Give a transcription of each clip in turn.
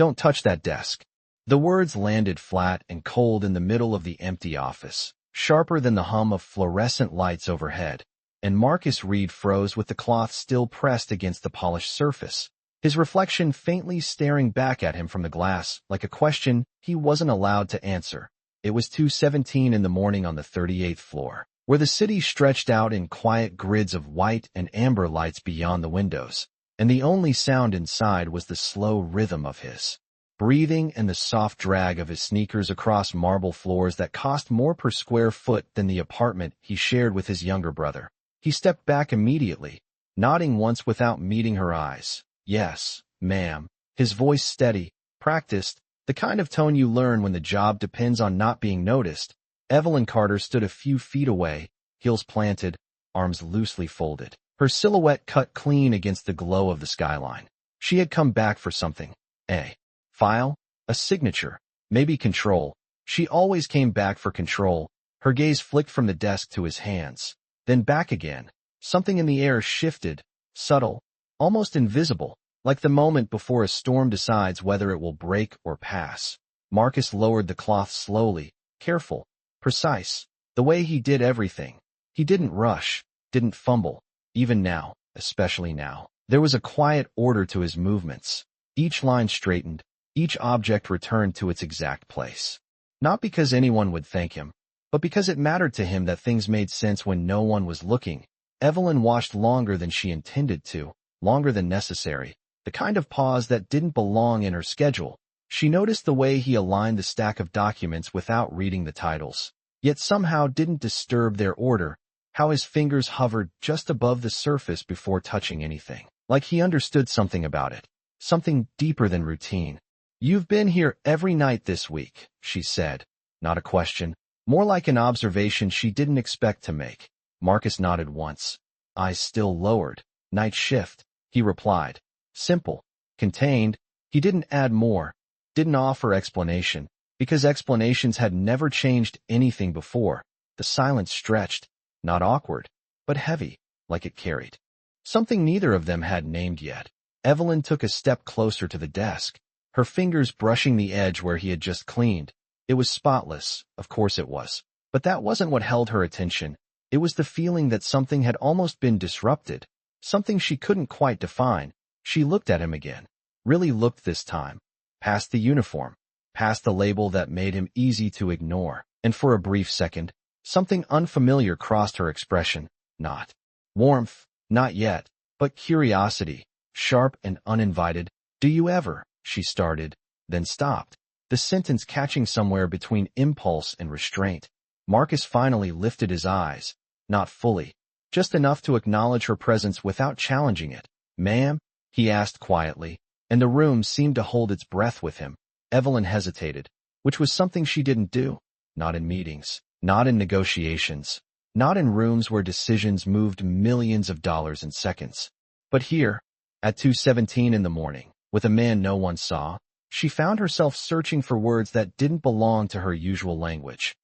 Don't touch that desk. The words landed flat and cold in the middle of the empty office, sharper than the hum of fluorescent lights overhead, and Marcus Reed froze with the cloth still pressed against the polished surface, his reflection faintly staring back at him from the glass like a question he wasn't allowed to answer. It was 2:17 in the morning on the 38th floor, where the city stretched out in quiet grids of white and amber lights beyond the windows, and the only sound inside was the slow rhythm of his breathing and the soft drag of his sneakers across marble floors that cost more per square foot than the apartment he shared with his younger brother. He stepped back immediately, nodding once without meeting her eyes. "Yes, ma'am." His voice steady, practiced, the kind of tone you learn when the job depends on not being noticed. Evelyn Carter stood a few feet away, heels planted, arms loosely folded, her silhouette cut clean against the glow of the skyline. She had come back for something. A file? A signature? Maybe control. She always came back for control. Her gaze flicked from the desk to his hands, then back again. Something in the air shifted, subtle, almost invisible, like the moment before a storm decides whether it will break or pass. Marcus lowered the cloth slowly, careful, precise, the way he did everything. He didn't rush, didn't fumble. Even now, especially now, there was a quiet order to his movements. Each line straightened, each object returned to its exact place. Not because anyone would thank him, but because it mattered to him that things made sense when no one was looking. Evelyn watched longer than she intended to, longer than necessary, the kind of pause that didn't belong in her schedule. She noticed the way he aligned the stack of documents without reading the titles, yet somehow didn't disturb their order, how his fingers hovered just above the surface before touching anything, like he understood something about it, something deeper than routine. "You've been here every night this week," she said. Not a question, more like an observation she didn't expect to make. Marcus nodded once, eyes still lowered. "Night shift," he replied. Simple, contained. He didn't add more, didn't offer explanation, because explanations had never changed anything before. The silence stretched, not awkward, but heavy, like it carried something neither of them had named yet. Evelyn took a step closer to the desk, her fingers brushing the edge where he had just cleaned. It was spotless, of course it was, but that wasn't what held her attention. It was the feeling that something had almost been disrupted, something she couldn't quite define. She looked at him again, really looked this time, past the uniform, past the label that made him easy to ignore, and for a brief second, something unfamiliar crossed her expression. Not warmth, not yet, but curiosity, sharp and uninvited. "Do you ever?" she started, then stopped, the sentence catching somewhere between impulse and restraint. Marcus finally lifted his eyes, not fully, just enough to acknowledge her presence without challenging it. "Ma'am?" he asked quietly, and the room seemed to hold its breath with him. Evelyn hesitated, which was something she didn't do. Not in meetings, not in negotiations, not in rooms where decisions moved millions of dollars in seconds. But here, at 2:17 in the morning, with a man no one saw, she found herself searching for words that didn't belong to her usual language.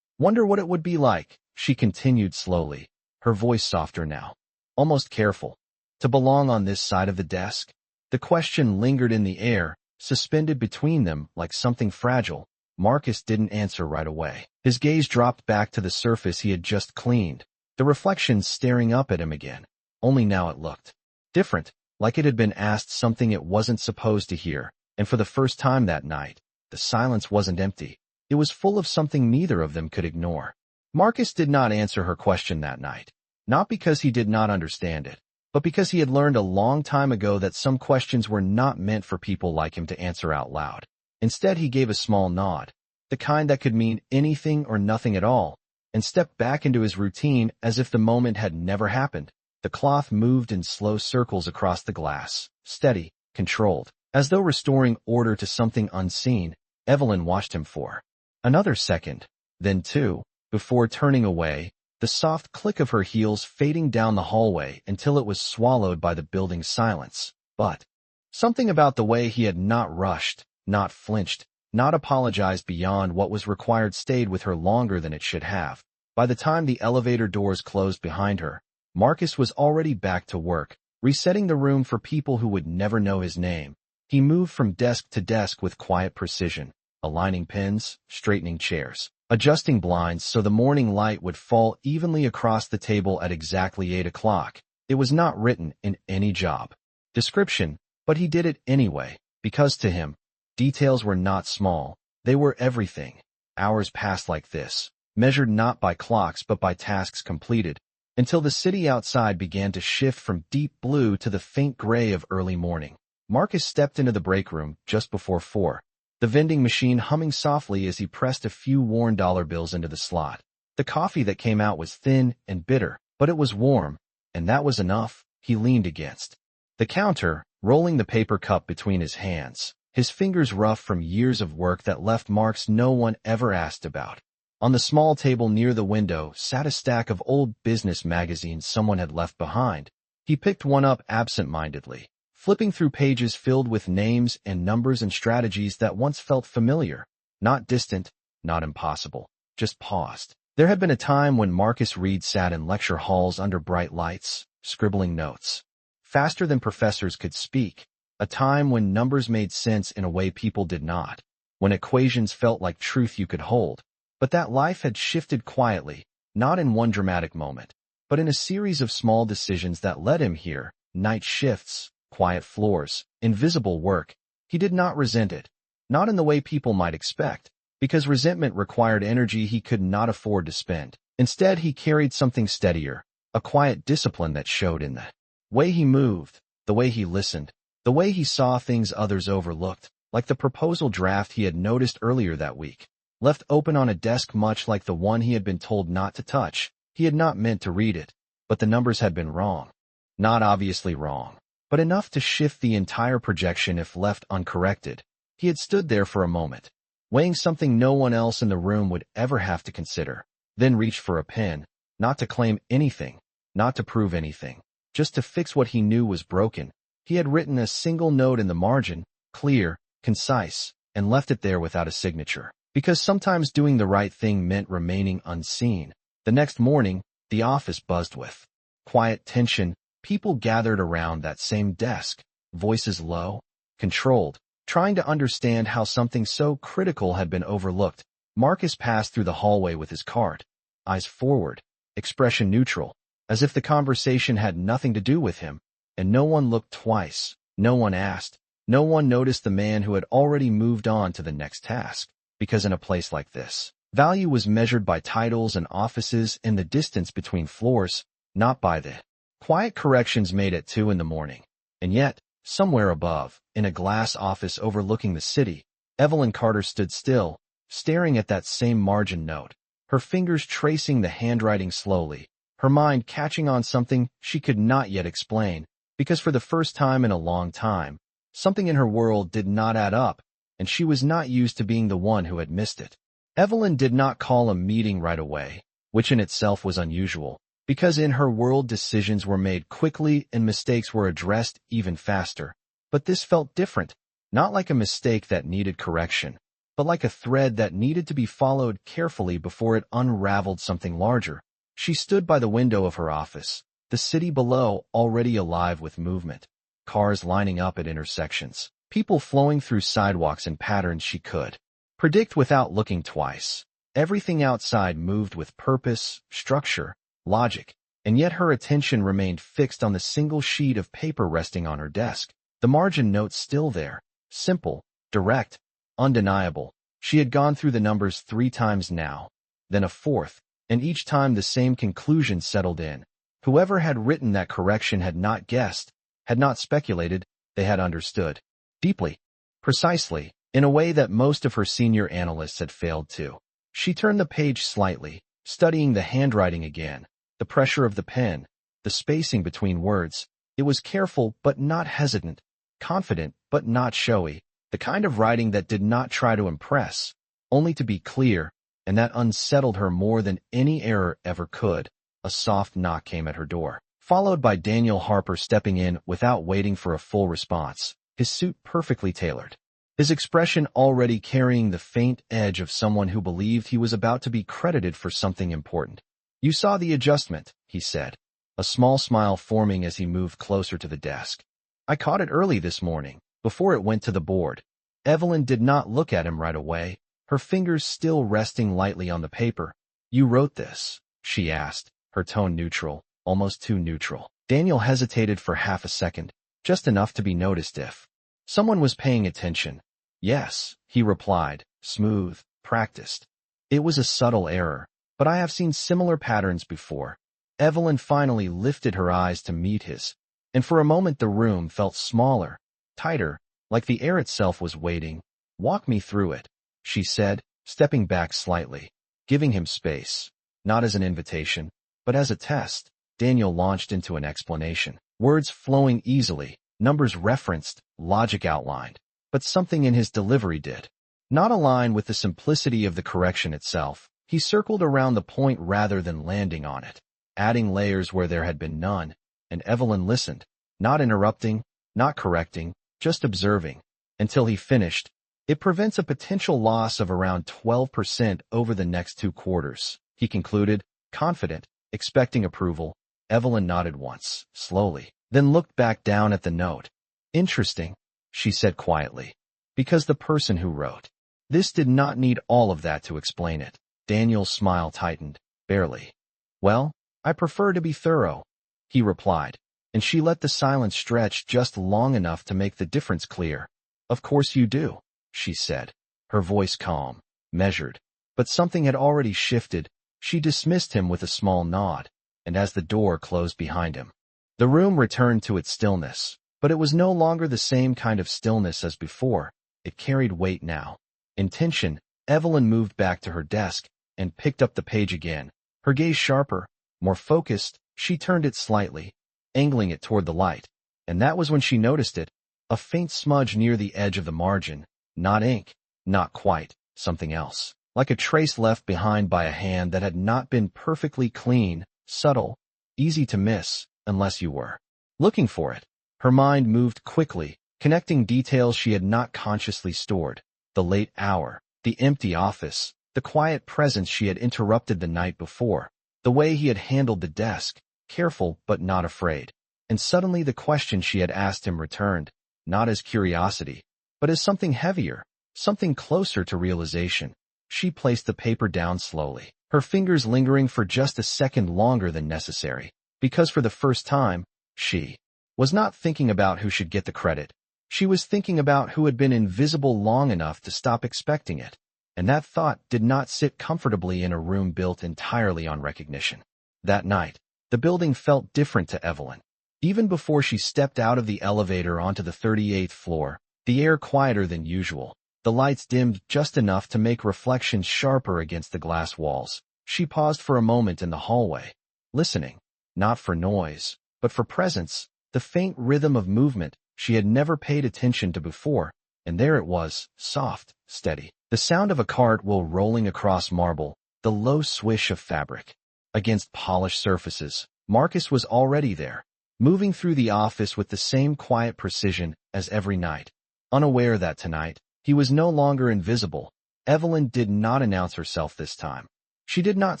"Wonder what it would be like," she continued slowly, her voice softer now, almost careful, "to belong on this side of the desk." The question lingered in the air, suspended between them like something fragile. Marcus didn't answer right away. His gaze dropped back to the surface he had just cleaned, the reflection staring up at him again. Only now it looked different, like it had been asked something it wasn't supposed to hear, and for the first time that night, the silence wasn't empty. It was full of something neither of them could ignore. Marcus did not answer her question that night, not because he did not understand it, but because he had learned a long time ago that some questions were not meant for people like him to answer out loud. Instead, he gave a small nod, the kind that could mean anything or nothing at all, and stepped back into his routine as if the moment had never happened. The cloth moved in slow circles across the glass, steady, controlled, as though restoring order to something unseen. Evelyn watched him for another second, then two, before turning away, the soft click of her heels fading down the hallway until it was swallowed by the building's silence. But something about the way he had not rushed, not flinched, not apologized beyond what was required stayed with her longer than it should have. By the time the elevator doors closed behind her, Marcus was already back to work, resetting the room for people who would never know his name. He moved from desk to desk with quiet precision, aligning pins, straightening chairs, adjusting blinds so the morning light would fall evenly across the table at exactly 8 o'clock. It was not written in any job description, but he did it anyway, because to him, details were not small, they were everything. Hours passed like this, measured not by clocks but by tasks completed, until the city outside began to shift from deep blue to the faint gray of early morning. Marcus stepped into the break room just before 4, the vending machine humming softly as he pressed a few worn dollar bills into the slot. The coffee that came out was thin and bitter, but it was warm, and that was enough. He leaned against the counter, rolling the paper cup between his hands, his fingers rough from years of work that left marks no one ever asked about. On the small table near the window sat a stack of old business magazines someone had left behind. He picked one up absent-mindedly, flipping through pages filled with names and numbers and strategies that once felt familiar, not distant, not impossible, just paused. There had been a time when Marcus Reed sat in lecture halls under bright lights, scribbling notes, faster than professors could speak, a time when numbers made sense in a way people did not, when equations felt like truth you could hold. But that life had shifted quietly, not in one dramatic moment, but in a series of small decisions that led him here: night shifts, quiet floors, invisible work. He did not resent it, not in the way people might expect, because resentment required energy he could not afford to spend. Instead, he carried something steadier, a quiet discipline that showed in the way he moved, the way he listened, the way he saw things others overlooked, like the proposal draft he had noticed earlier that week, left open on a desk much like the one he had been told not to touch. He had not meant to read it, but the numbers had been wrong. Not obviously wrong, but enough to shift the entire projection if left uncorrected. He had stood there for a moment, weighing something no one else in the room would ever have to consider, then reached for a pen, not to claim anything, not to prove anything, just to fix what he knew was broken. He had written a single note in the margin, clear, concise, and left it there without a signature, because sometimes doing the right thing meant remaining unseen. The next morning, the office buzzed with quiet tension. People gathered around that same desk, voices low, controlled, trying to understand how something so critical had been overlooked. Marcus passed through the hallway with his cart, eyes forward, expression neutral, as if the conversation had nothing to do with him, and no one looked twice, no one asked, no one noticed the man who had already moved on to the next task, because in a place like this, value was measured by titles and offices and the distance between floors, not by the quiet corrections made at 2 in the morning. And yet, somewhere above, in a glass office overlooking the city, Evelyn Carter stood still, staring at that same margin note, her fingers tracing the handwriting slowly, her mind catching on something she could not yet explain, because for the first time in a long time, something in her world did not add up, and she was not used to being the one who had missed it. Evelyn did not call a meeting right away, which in itself was unusual, because in her world decisions were made quickly and mistakes were addressed even faster. But this felt different, not like a mistake that needed correction, but like a thread that needed to be followed carefully before it unraveled something larger. She stood by the window of her office, the city below already alive with movement, cars lining up at intersections, people flowing through sidewalks in patterns she could predict without looking twice. Everything outside moved with purpose, structure, logic, and yet her attention remained fixed on the single sheet of paper resting on her desk. The margin note still there, simple, direct, undeniable. She had gone through the numbers 3 times now, then a 4th, and each time the same conclusion settled in. Whoever had written that correction had not guessed, had not speculated, they had understood. Deeply, precisely, in a way that most of her senior analysts had failed to. She turned the page slightly, studying the handwriting again, the pressure of the pen, the spacing between words. It was careful but not hesitant, confident but not showy, the kind of writing that did not try to impress, only to be clear, and that unsettled her more than any error ever could. A soft knock came at her door, followed by Daniel Harper stepping in without waiting for a full response, his suit perfectly tailored, his expression already carrying the faint edge of someone who believed he was about to be credited for something important. "You saw the adjustment," he said, a small smile forming as he moved closer to the desk. "I caught it early this morning. before it went to the board. Evelyn did not look at him right away, her fingers still resting lightly on the paper. "You wrote this?" she asked, her tone neutral, almost too neutral. Daniel hesitated for half a second, just enough to be noticed if someone was paying attention. "Yes," he replied, smooth, practiced. "It was a subtle error, but I have seen similar patterns before." Evelyn finally lifted her eyes to meet his, and for a moment the room felt smaller, tighter, like the air itself was waiting. "Walk me through it," she said, stepping back slightly, giving him space, not as an invitation, but as a test. Daniel launched into an explanation, words flowing easily, numbers referenced, logic outlined, but something in his delivery did not align with the simplicity of the correction itself. He circled around the point rather than landing on it, adding layers where there had been none, and Evelyn listened, not interrupting, not correcting, just observing, until he finished. "It prevents a potential loss of around 12% over the next 2 quarters, he concluded, confident, expecting approval. Evelyn nodded once, slowly, then looked back down at the note. "Interesting," she said quietly, "because the person who wrote this did not need all of that to explain it." Daniel's smile tightened, barely. "Well, I prefer to be thorough," he replied, and she let the silence stretch just long enough to make the difference clear. "Of course you do," she said, her voice calm, measured. But something had already shifted. She dismissed him with a small nod, and as the door closed behind him, the room returned to its stillness. But it was no longer the same kind of stillness as before. It carried weight now. Intention. Evelyn moved back to her desk and picked up the page again. Her gaze sharper, more focused. She turned it slightly, angling it toward the light, and that was when she noticed it, a faint smudge near the edge of the margin. Not ink, not quite, something else, like a trace left behind by a hand that had not been perfectly clean, subtle, easy to miss, unless you were looking for it. Her mind moved quickly, connecting details she had not consciously stored. The late hour, the empty office, the quiet presence she had interrupted the night before, the way he had handled the desk, careful but not afraid. And suddenly the question she had asked him returned, not as curiosity, but as something heavier, something closer to realization. She placed the paper down slowly, her fingers lingering for just a second longer than necessary, because for the first time, she was not thinking about who should get the credit. She was thinking about who had been invisible long enough to stop expecting it. And that thought did not sit comfortably in a room built entirely on recognition. That night, the building felt different to Evelyn. Even before she stepped out of the elevator onto the 38th floor, the air quieter than usual, the lights dimmed just enough to make reflections sharper against the glass walls. She paused for a moment in the hallway, listening, not for noise, but for presence, the faint rhythm of movement she had never paid attention to before, and there it was, soft, steady. The sound of a cart wheel rolling across marble, the low swish of fabric against polished surfaces. Marcus was already there, moving through the office with the same quiet precision as every night. Unaware that tonight, he was no longer invisible. Evelyn did not announce herself this time. She did not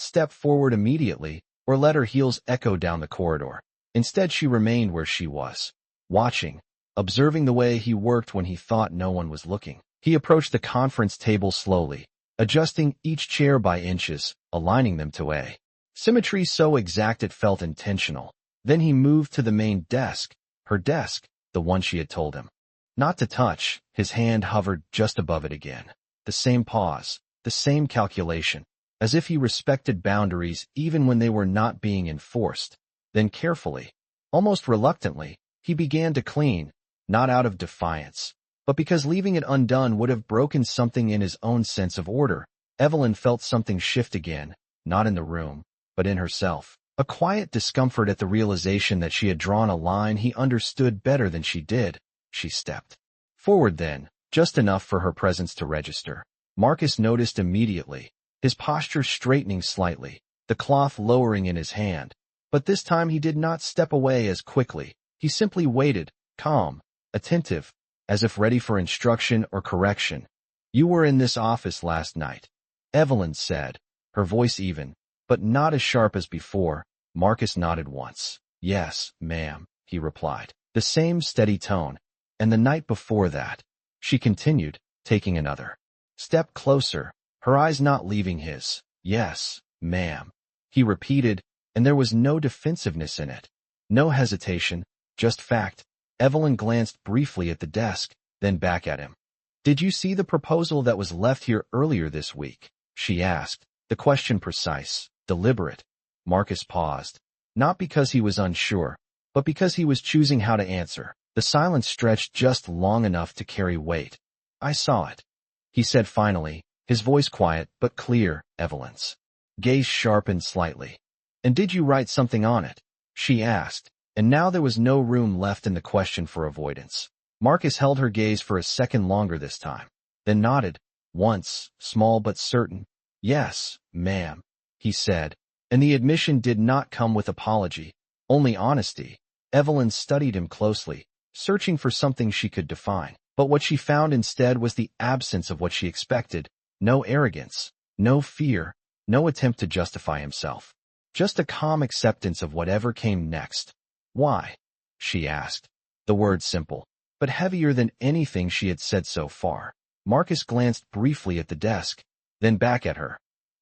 step forward immediately or let her heels echo down the corridor. Instead, she remained where she was, watching, observing the way he worked when he thought no one was looking. He approached the conference table slowly, adjusting each chair by inches, aligning them to a symmetry so exact it felt intentional. Then he moved to the main desk, her desk, the one she had told him not to touch. His hand hovered just above it again. The same pause, the same calculation, as if he respected boundaries even when they were not being enforced. Then carefully, almost reluctantly, he began to clean, not out of defiance, but because leaving it undone would have broken something in his own sense of order. Evelyn felt something shift again, not in the room, but in herself. A quiet discomfort at the realization that she had drawn a line he understood better than she did. She stepped forward then, just enough for her presence to register. Marcus noticed immediately, his posture straightening slightly, the cloth lowering in his hand. But this time he did not step away as quickly. He simply waited, calm, attentive, as if ready for instruction or correction. "You were in this office last night," Evelyn said, her voice even, but not as sharp as before. Marcus nodded once. "Yes, ma'am," he replied. The same steady tone. And the night before that, she continued, taking another step closer, her eyes not leaving his. Yes, ma'am, he repeated, and there was no defensiveness in it. No hesitation, just fact. Evelyn glanced briefly at the desk, then back at him. Did you see the proposal that was left here earlier this week? She asked, the question precise, deliberate. Marcus paused, not because he was unsure, but because he was choosing how to answer. The silence stretched just long enough to carry weight. I saw it, he said finally, his voice quiet but clear. Evelyn's gaze sharpened slightly. And did you write something on it? She asked, and now there was no room left in the question for avoidance. Marcus held her gaze for a second longer this time, then nodded, once, small but certain. Yes, ma'am, he said, and the admission did not come with apology, only honesty. Evelyn studied him closely, searching for something she could define, but what she found instead was the absence of what she expected. No arrogance, no fear, no attempt to justify himself. Just a calm acceptance of whatever came next. Why? She asked. The word simple, but heavier than anything she had said so far. Marcus glanced briefly at the desk, then back at her.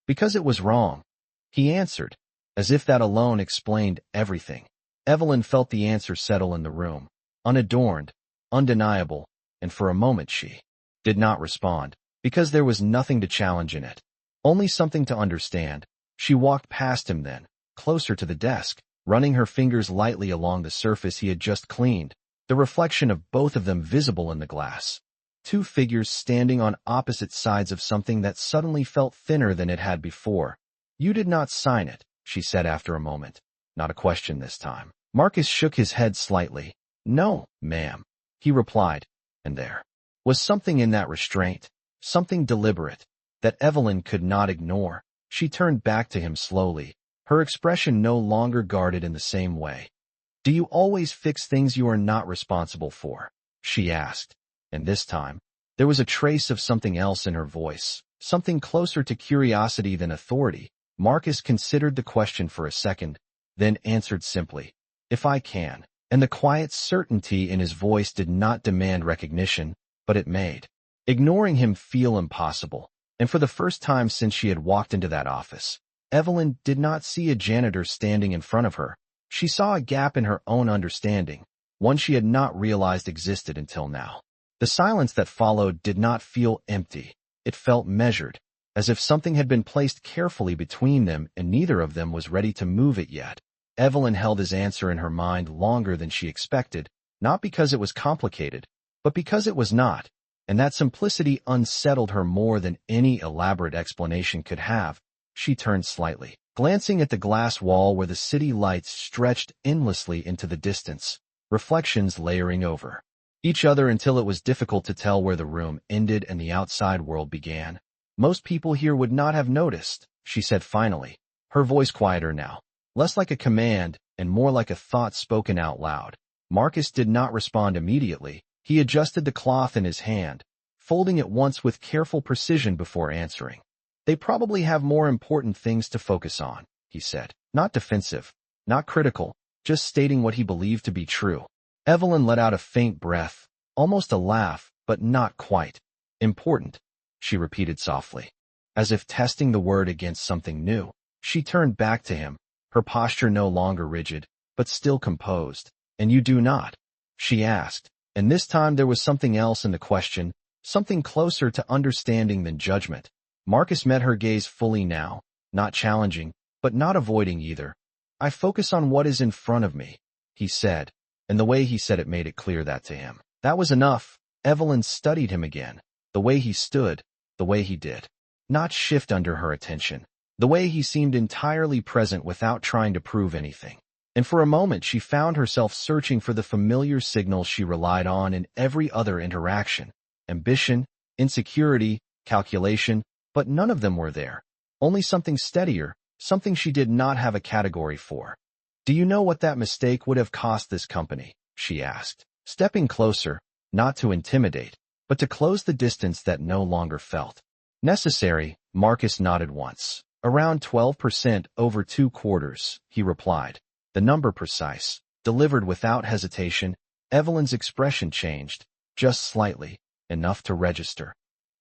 Because it was wrong, he answered, as if that alone explained everything. Evelyn felt the answer settle in the room, unadorned, undeniable, and for a moment she did not respond, because there was nothing to challenge in it, only something to understand. She walked past him then, closer to the desk, running her fingers lightly along the surface he had just cleaned, the reflection of both of them visible in the glass. Two figures standing on opposite sides of something that suddenly felt thinner than it had before. You did not sign it, she said after a moment. Not a question this time. Marcus shook his head slightly. No, ma'am, he replied, and there was something in that restraint, something deliberate, that Evelyn could not ignore. She turned back to him slowly, her expression no longer guarded in the same way. Do you always fix things you are not responsible for? She asked, and this time, there was a trace of something else in her voice, something closer to curiosity than authority. Marcus considered the question for a second, then answered simply, if I can. And the quiet certainty in his voice did not demand recognition, but it made ignoring him feel impossible. And for the first time since she had walked into that office, Evelyn did not see a janitor standing in front of her. She saw a gap in her own understanding, one she had not realized existed until now. The silence that followed did not feel empty. It felt measured, as if something had been placed carefully between them and neither of them was ready to move it yet. Evelyn held his answer in her mind longer than she expected, not because it was complicated, but because it was not, and that simplicity unsettled her more than any elaborate explanation could have. She turned slightly, glancing at the glass wall where the city lights stretched endlessly into the distance, reflections layering over each other until it was difficult to tell where the room ended and the outside world began. Most people here would not have noticed, she said finally, her voice quieter now, less like a command and more like a thought spoken out loud. Marcus did not respond immediately. He adjusted the cloth in his hand, folding it once with careful precision before answering. They probably have more important things to focus on, he said. Not defensive, not critical, just stating what he believed to be true. Evelyn let out a faint breath, almost a laugh, but not quite. Important, she repeated softly, as if testing the word against something new. She turned back to him, her posture no longer rigid, but still composed. And you do not? She asked, and this time there was something else in the question, something closer to understanding than judgment. Marcus met her gaze fully now, not challenging, but not avoiding either. I focus on what is in front of me, he said, and the way he said it made it clear that to him. That was enough. Evelyn studied him again, the way he stood, the way he did not shift under her attention, the way he seemed entirely present without trying to prove anything. And for a moment she found herself searching for the familiar signals she relied on in every other interaction. Ambition, insecurity, calculation, but none of them were there. Only something steadier, something she did not have a category for. Do you know what that mistake would have cost this company? She asked, stepping closer, not to intimidate, but to close the distance that no longer felt necessary. Marcus nodded once. Around 12% over 2 quarters, he replied. The number precise, delivered without hesitation. Evelyn's expression changed, just slightly, enough to register.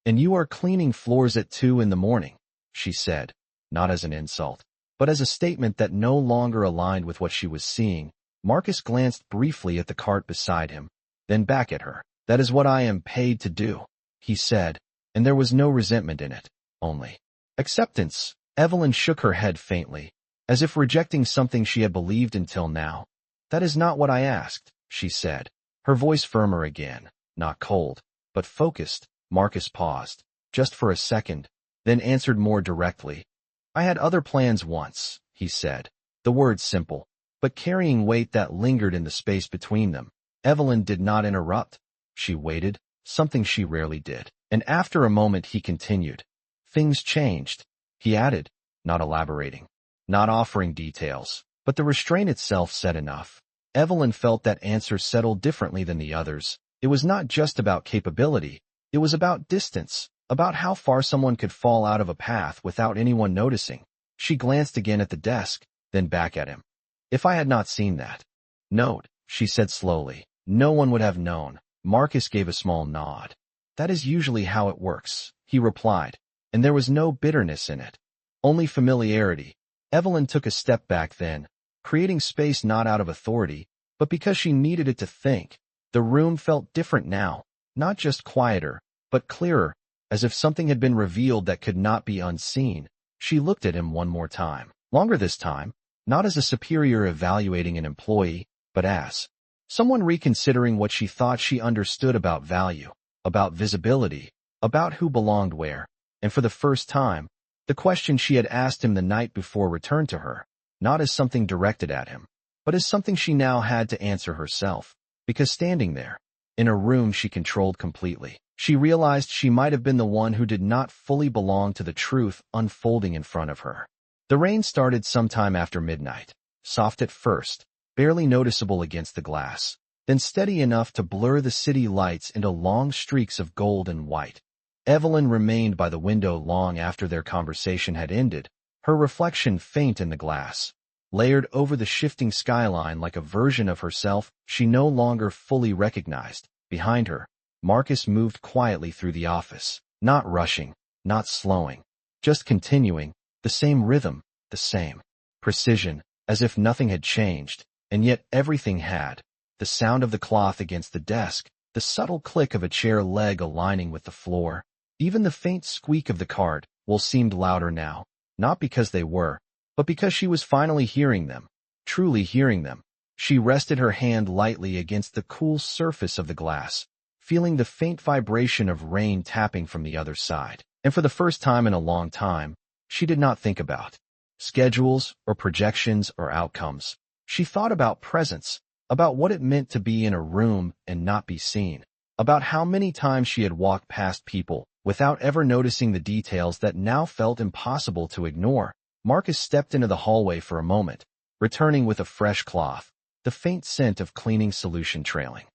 "And you are cleaning floors at 2 in the morning," she said, not as an insult, but as a statement that no longer aligned with what she was seeing. Marcus glanced briefly at the cart beside him, then back at her. "That is what I am paid to do," he said, and there was no resentment in it, only acceptance. Evelyn shook her head faintly, as if rejecting something she had believed until now. "That is not what I asked," she said, her voice firmer again, not cold, but focused. Marcus paused, just for a second, then answered more directly. "I had other plans once," he said, the words simple, but carrying weight that lingered in the space between them. Evelyn did not interrupt. She waited, something she rarely did, and after a moment he continued. "Things changed," he added, not elaborating, not offering details, but the restraint itself said enough. Evelyn felt that answer settled differently than the others. It was not just about capability, it was about distance, about how far someone could fall out of a path without anyone noticing. She glanced again at the desk, then back at him. "If I had not seen that note," she said slowly, "no one would have known." Marcus gave a small nod. "That is usually how it works," he replied, and there was no bitterness in it, only familiarity. Evelyn took a step back then, creating space not out of authority, but because she needed it to think. The room felt different now, not just quieter, but clearer, as if something had been revealed that could not be unseen. She looked at him one more time, longer this time, not as a superior evaluating an employee, but as someone reconsidering what she thought she understood about value, about visibility, about who belonged where. And for the first time, the question she had asked him the night before returned to her, not as something directed at him, but as something she now had to answer herself. Because standing there, in a room she controlled completely, she realized she might have been the one who did not fully belong to the truth unfolding in front of her. The rain started sometime after midnight, soft at first, barely noticeable against the glass, then steady enough to blur the city lights into long streaks of gold and white. Evelyn remained by the window long after their conversation had ended, her reflection faint in the glass, layered over the shifting skyline like a version of herself she no longer fully recognized. Behind her, Marcus moved quietly through the office, not rushing, not slowing, just continuing, the same rhythm, the same precision, as if nothing had changed, and yet everything had. The sound of the cloth against the desk, the subtle click of a chair leg aligning with the floor, even the faint squeak of the cart will seemed louder now, not because they were, but because she was finally hearing them, truly hearing them. She rested her hand lightly against the cool surface of the glass, feeling the faint vibration of rain tapping from the other side. And for the first time in a long time, she did not think about schedules or projections or outcomes. She thought about presence, about what it meant to be in a room and not be seen, about how many times she had walked past people without ever noticing the details that now felt impossible to ignore. Marcus stepped into the hallway for a moment, returning with a fresh cloth, the faint scent of cleaning solution trailing.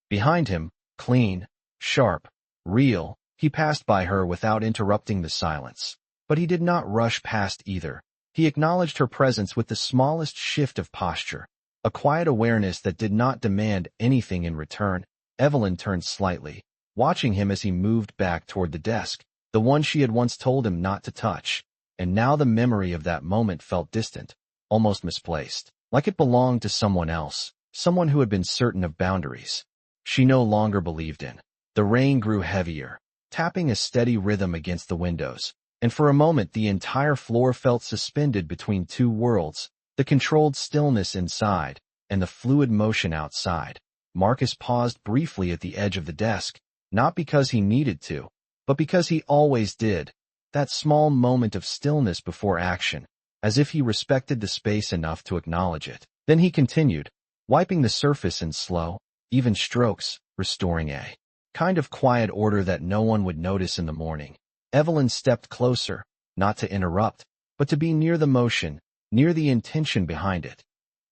Behind him, clean, sharp, real, he passed by her without interrupting the silence. But he did not rush past either. He acknowledged her presence with the smallest shift of posture, a quiet awareness that did not demand anything in return. Evelyn turned slightly, watching him as he moved back toward the desk, the one she had once told him not to touch. And now the memory of that moment felt distant, almost misplaced, like it belonged to someone else, someone who had been certain of boundaries she no longer believed in. The rain grew heavier, tapping a steady rhythm against the windows, and for a moment the entire floor felt suspended between two worlds, the controlled stillness inside and the fluid motion outside. Marcus paused briefly at the edge of the desk, not because he needed to, but because he always did. That small moment of stillness before action, as if he respected the space enough to acknowledge it. Then he continued, wiping the surface in slow, even strokes, restoring a kind of quiet order that no one would notice in the morning. Evelyn stepped closer, not to interrupt, but to be near the motion, near the intention behind it.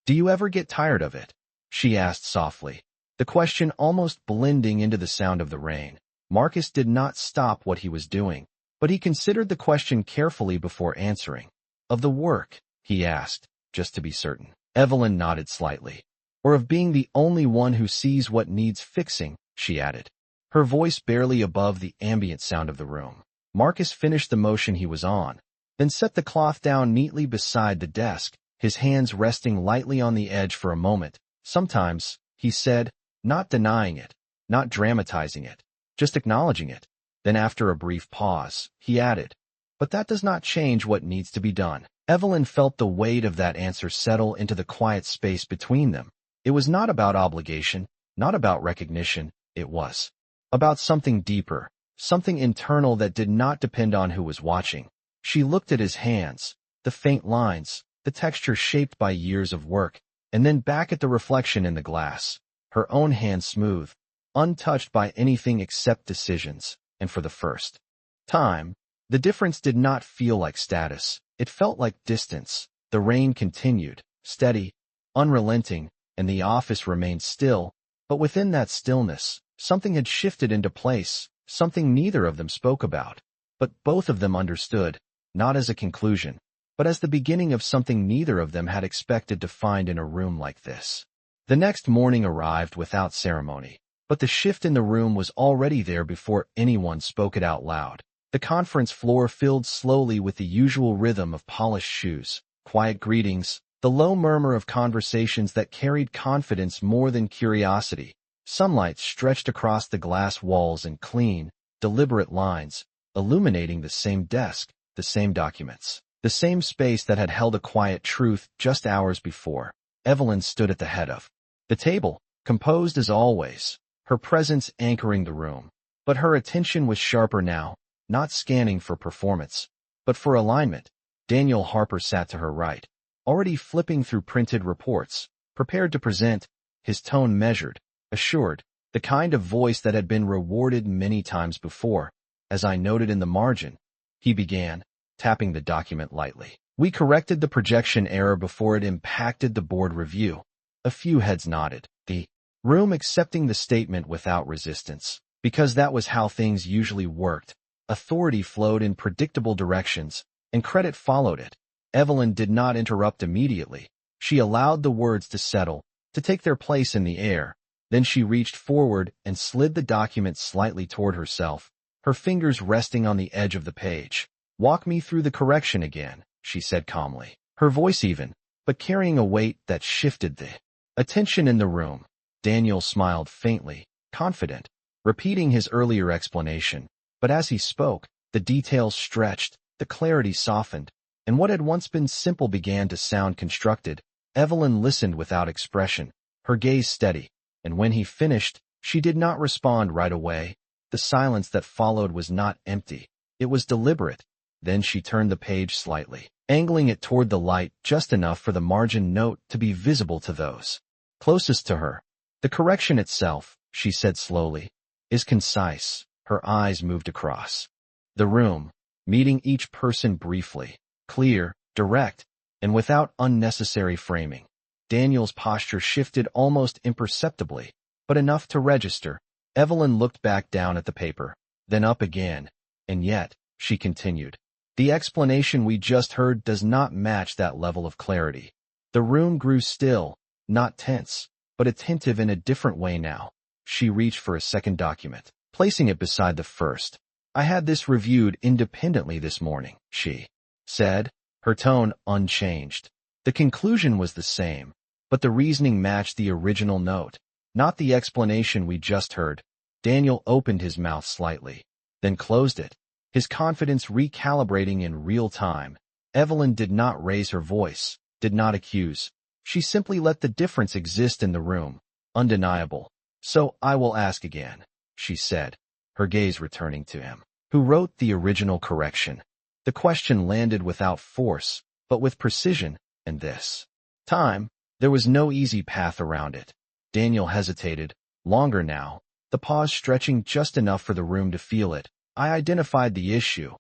"Do you ever get tired of it?" she asked softly, the question almost blending into the sound of the rain. Marcus did not stop what he was doing, but he considered the question carefully before answering. "Of the work?" he asked, just to be certain. Evelyn nodded slightly. "Or of being the only one who sees what needs fixing," she added. her voice barely above the ambient sound of the room. Marcus finished the motion he was on, then set the cloth down neatly beside the desk, his hands resting lightly on the edge for a moment. Sometimes, he said, not denying it, not dramatizing it, just acknowledging it. Then after a brief pause, he added, but that does not change what needs to be done. Evelyn felt the weight of that answer settle into the quiet space between them. It was not about obligation, not about recognition, it was about something deeper, something internal that did not depend on who was watching. She looked at his hands, the faint lines, the texture shaped by years of work, and then back at the reflection in the glass, her own hand smooth, untouched by anything except decisions, and for the first time, the difference did not feel like status, it felt like distance. The rain continued, steady, unrelenting, and the office remained still, but within that stillness, something had shifted into place, something neither of them spoke about, but both of them understood, not as a conclusion, but as the beginning of something neither of them had expected to find in a room like this. The next morning arrived without ceremony, but the shift in the room was already there before anyone spoke it out loud. The conference floor filled slowly with the usual rhythm of polished shoes, quiet greetings, the low murmur of conversations that carried confidence more than curiosity. Sunlight stretched across the glass walls in clean, deliberate lines, illuminating the same desk, the same documents, the same space that had held a quiet truth just hours before. Evelyn stood at the head of the table, composed as always, her presence anchoring the room. But her attention was sharper now, not scanning for performance, but for alignment. Daniel Harper sat to her right, already flipping through printed reports, prepared to present, his tone measured, assured, the kind of voice that had been rewarded many times before. As I noted in the margin, he began, tapping the document lightly. We corrected the projection error before it impacted the board review. A few heads nodded, the room accepting the statement without resistance, because that was how things usually worked. Authority flowed in predictable directions, and credit followed it. Evelyn did not interrupt immediately. She allowed the words to settle, to take their place in the air. Then she reached forward and slid the document slightly toward herself, her fingers resting on the edge of the page. Walk me through the correction again, she said calmly, her voice even, but carrying a weight that shifted the attention in the room. Daniel smiled faintly, confident, repeating his earlier explanation. But as he spoke, the details stretched, the clarity softened, and what had once been simple began to sound constructed. Evelyn listened without expression, her gaze steady, and when he finished, she did not respond right away. The silence that followed was not empty, it was deliberate. Then she turned the page slightly, angling it toward the light just enough for the margin note to be visible to those closest to her. The correction itself, she said slowly, is concise. Her eyes moved across the room, meeting each person briefly, clear, direct, and without unnecessary framing. Daniel's posture shifted almost imperceptibly, but enough to register. Evelyn looked back down at the paper, then up again, and yet, she continued, the explanation we just heard does not match that level of clarity. The room grew still, not tense, but attentive in a different way now. She reached for a second document, placing it beside the first. I had this reviewed independently this morning, she said, her tone unchanged. The conclusion was the same, but the reasoning matched the original note, not the explanation we just heard. Daniel opened his mouth slightly, then closed it, his confidence recalibrating in real time. Evelyn did not raise her voice, did not accuse. She simply let the difference exist in the room, undeniable. So I will ask again, she said, her gaze returning to him. Who wrote the original correction? The question landed without force, but with precision, and this time, there was no easy path around it. Daniel hesitated, longer now, the pause stretching just enough for the room to feel it. I identified the issue,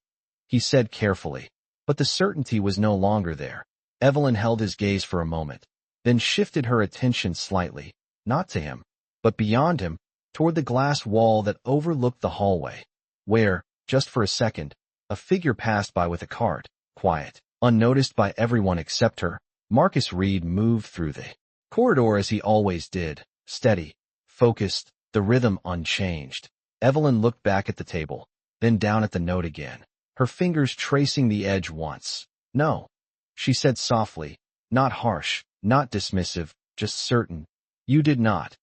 he said carefully, but the certainty was no longer there. Evelyn held his gaze for a moment, then shifted her attention slightly, not to him, but beyond him, toward the glass wall that overlooked the hallway, where, just for a second, a figure passed by with a cart, quiet, unnoticed by everyone except her. Marcus Reed moved through the corridor as he always did, steady, focused, the rhythm unchanged. Evelyn looked back at the table, then down at the note again, her fingers tracing the edge once. "No," she said softly, not harsh, not dismissive, just certain. "You did not."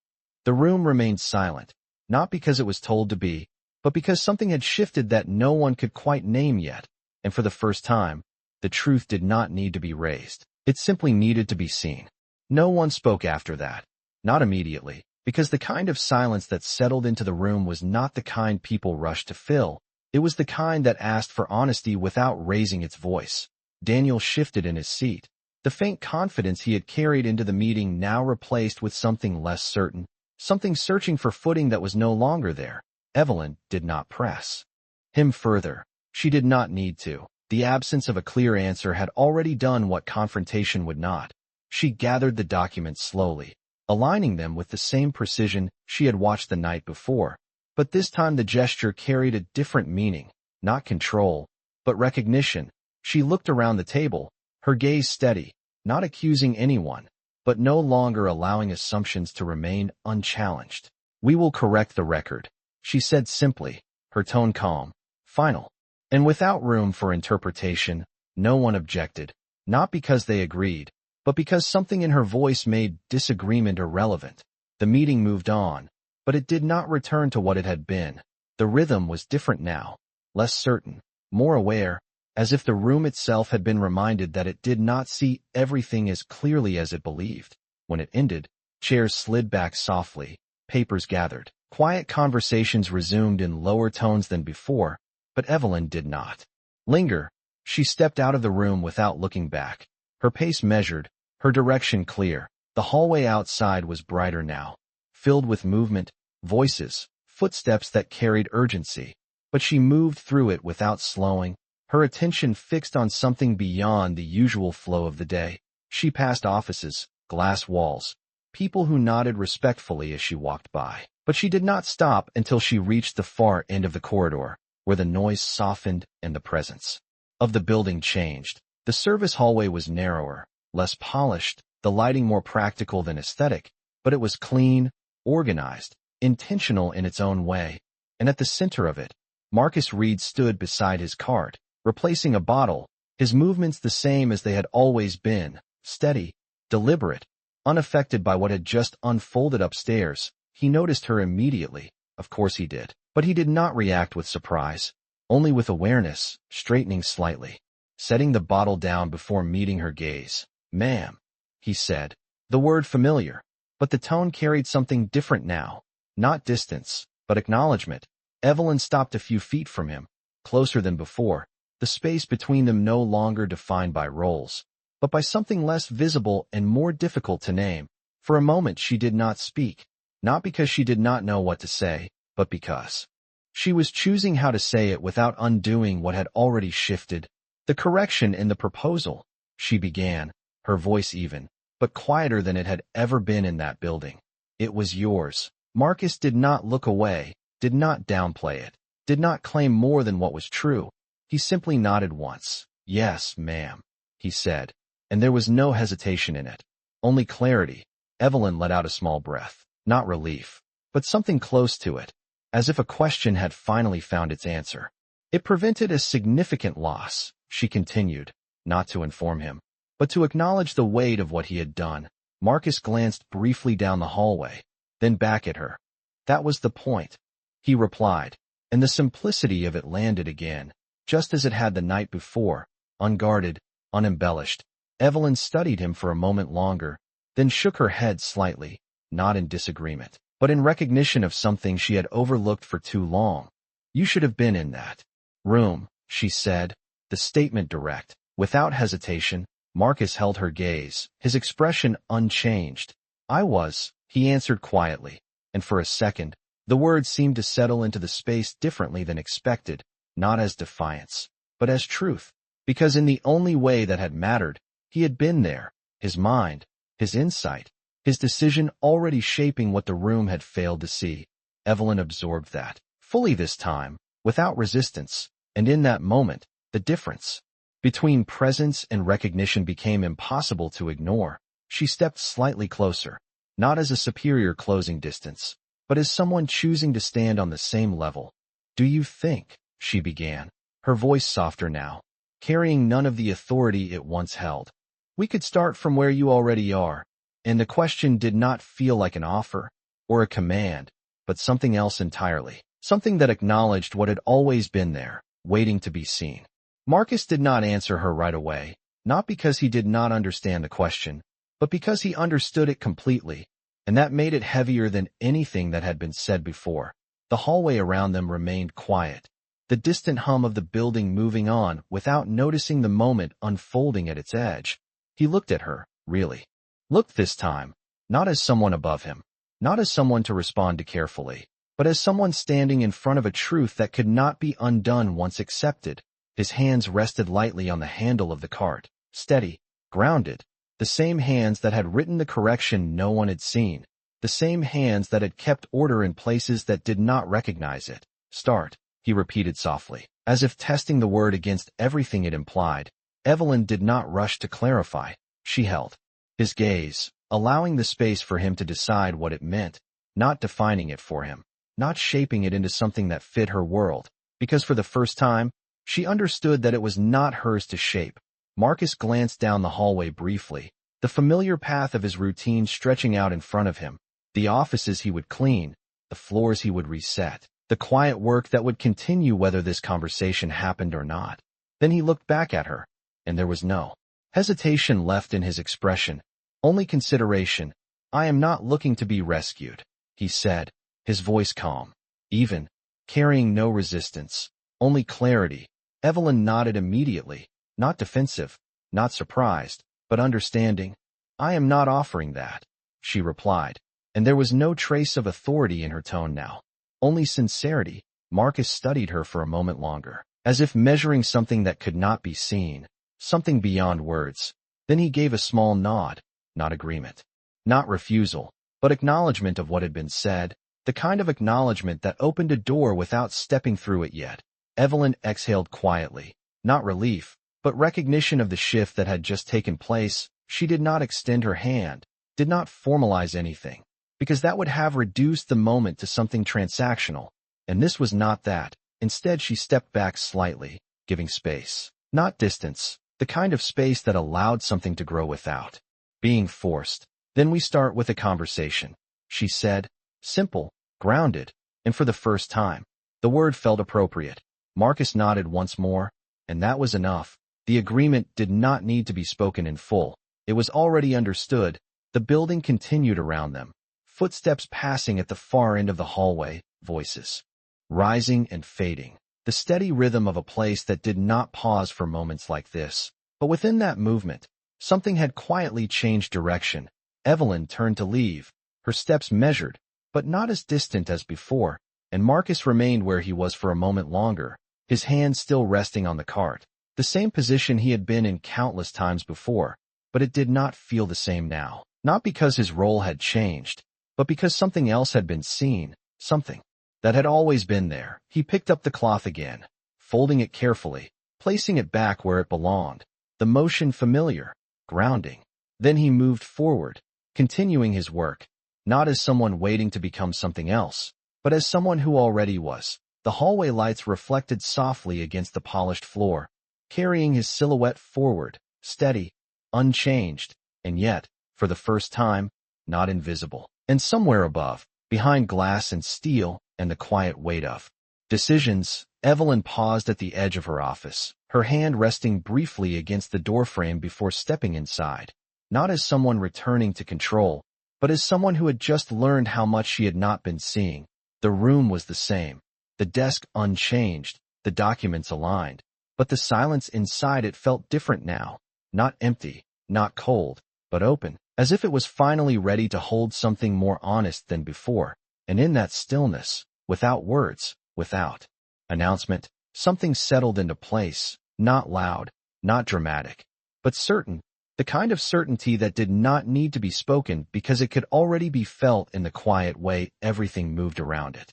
The room remained silent, not because it was told to be, but because something had shifted that no one could quite name yet, and for the first time, the truth did not need to be raised. It simply needed to be seen. No one spoke after that. Not immediately, because the kind of silence that settled into the room was not the kind people rushed to fill. It was the kind that asked for honesty without raising its voice. Daniel shifted in his seat. The faint confidence he had carried into the meeting now replaced with something less certain, something searching for footing that was no longer there. Evelyn did not press him further. She did not need to. The absence of a clear answer had already done what confrontation would not. She gathered the documents slowly, aligning them with the same precision she had watched the night before. But this time the gesture carried a different meaning, not control, but recognition. She looked around the table, her gaze steady, not accusing anyone, but no longer allowing assumptions to remain unchallenged. "We will correct the record," she said simply, her tone calm, final, and without room for interpretation. No one objected, not because they agreed, but because something in her voice made disagreement irrelevant. The meeting moved on, but it did not return to what it had been. The rhythm was different now, less certain, more aware, as if the room itself had been reminded that it did not see everything as clearly as it believed. When it ended, chairs slid back softly, papers gathered. Quiet conversations resumed in lower tones than before, but Evelyn did not linger. She stepped out of the room without looking back, her pace measured, her direction clear. The hallway outside was brighter now, filled with movement, voices, footsteps that carried urgency. But she moved through it without slowing, her attention fixed on something beyond the usual flow of the day. She passed offices, glass walls, people who nodded respectfully as she walked by. But she did not stop until she reached the far end of the corridor, where the noise softened and the presence of the building changed. The service hallway was narrower, less polished, the lighting more practical than aesthetic, but it was clean, organized, intentional in its own way. And at the center of it, Marcus Reed stood beside his cart, replacing a bottle, his movements the same as they had always been, steady, deliberate, unaffected by what had just unfolded upstairs. He noticed her immediately. Of course he did. But he did not react with surprise, only with awareness, straightening slightly, setting the bottle down before meeting her gaze. "Ma'am," he said, the word familiar, but the tone carried something different now. Not distance, but acknowledgement. Evelyn stopped a few feet from him, closer than before, the space between them no longer defined by roles, but by something less visible and more difficult to name. For a moment she did not speak, not because she did not know what to say, but because she was choosing how to say it without undoing what had already shifted. "The correction in the proposal," she began, her voice even, but quieter than it had ever been in that building. "It was yours." Marcus did not look away, did not downplay it, did not claim more than what was true. He simply nodded once. "Yes, ma'am," he said, and there was no hesitation in it, only clarity. Evelyn let out a small breath, not relief, but something close to it, as if a question had finally found its answer. "It prevented a significant loss," she continued, not to inform him, but to acknowledge the weight of what he had done. Marcus glanced briefly down the hallway, then back at her. "That was the point," he replied, and the simplicity of it landed again, just as it had the night before, unguarded, unembellished. Evelyn studied him for a moment longer, then shook her head slightly, not in disagreement, but in recognition of something she had overlooked for too long. "You should have been in that room," she said, the statement direct. Without hesitation, Marcus held her gaze, his expression unchanged. "I was," he answered quietly, and for a second, the words seemed to settle into the space differently than expected, not as defiance, but as truth, because in the only way that had mattered, he had been there, his mind, his insight, his decision already shaping what the room had failed to see. Evelyn absorbed that, fully this time, without resistance, and in that moment, the difference between presence and recognition became impossible to ignore. She stepped slightly closer, not as a superior closing distance, but as someone choosing to stand on the same level. "Do you think," she began, her voice softer now, carrying none of the authority it once held, "we could start from where you already are?" And the question did not feel like an offer or a command, but something else entirely, something that acknowledged what had always been there, waiting to be seen. Marcus did not answer her right away, not because he did not understand the question, but because he understood it completely, and that made it heavier than anything that had been said before. The hallway around them remained quiet, the distant hum of the building moving on without noticing the moment unfolding at its edge. He looked at her, really. Looked this time, not as someone above him, not as someone to respond to carefully, but as someone standing in front of a truth that could not be undone once accepted. His hands rested lightly on the handle of the cart, steady, grounded, the same hands that had written the correction no one had seen, the same hands that had kept order in places that did not recognize it. "Start," he repeated softly, as if testing the word against everything it implied. Evelyn did not rush to clarify. She held his gaze, allowing the space for him to decide what it meant, not defining it for him, not shaping it into something that fit her world, because for the first time, she understood that it was not hers to shape. Marcus glanced down the hallway briefly, the familiar path of his routine stretching out in front of him, the offices he would clean, the floors he would reset, the quiet work that would continue whether this conversation happened or not. Then he looked back at her, and there was no hesitation left in his expression, only consideration. "I am not looking to be rescued," he said, his voice calm, even, carrying no resistance, only clarity. Evelyn nodded immediately, not defensive, not surprised, but understanding. "I am not offering that," she replied, and there was no trace of authority in her tone now, only sincerity. Marcus studied her for a moment longer, as if measuring something that could not be seen, something beyond words. Then he gave a small nod, not agreement, not refusal, but acknowledgement of what had been said, the kind of acknowledgement that opened a door without stepping through it yet. Evelyn exhaled quietly, not relief, but recognition of the shift that had just taken place. She did not extend her hand, did not formalize anything, because that would have reduced the moment to something transactional, and this was not that. Instead, she stepped back slightly, giving space, not distance, the kind of space that allowed something to grow without being forced. "Then we start with a conversation," she said, simple, grounded, and for the first time, the word felt appropriate. Marcus nodded once more, and that was enough. The agreement did not need to be spoken in full. It was already understood. The building continued around them, footsteps passing at the far end of the hallway, voices rising and fading, the steady rhythm of a place that did not pause for moments like this. But within that movement, something had quietly changed direction. Evelyn turned to leave, her steps measured, but not as distant as before, and Marcus remained where he was for a moment longer, his hand still resting on the cart, the same position he had been in countless times before, but it did not feel the same now, not because his role had changed, but because something else had been seen, something that had always been there. He picked up the cloth again, folding it carefully, placing it back where it belonged, the motion familiar, grounding. Then he moved forward, continuing his work, not as someone waiting to become something else, but as someone who already was. The hallway lights reflected softly against the polished floor, carrying his silhouette forward, steady, unchanged, and yet, for the first time, not invisible. And somewhere above, behind glass and steel and the quiet weight of decisions, Evelyn paused at the edge of her office, her hand resting briefly against the doorframe before stepping inside, not as someone returning to control, but as someone who had just learned how much she had not been seeing. The room was the same, the desk unchanged, the documents aligned, but the silence inside it felt different now, not empty, not cold, but open, as if it was finally ready to hold something more honest than before. And in that stillness, without words, without announcement, something settled into place, not loud, not dramatic, but certain, the kind of certainty that did not need to be spoken because it could already be felt in the quiet way everything moved around it.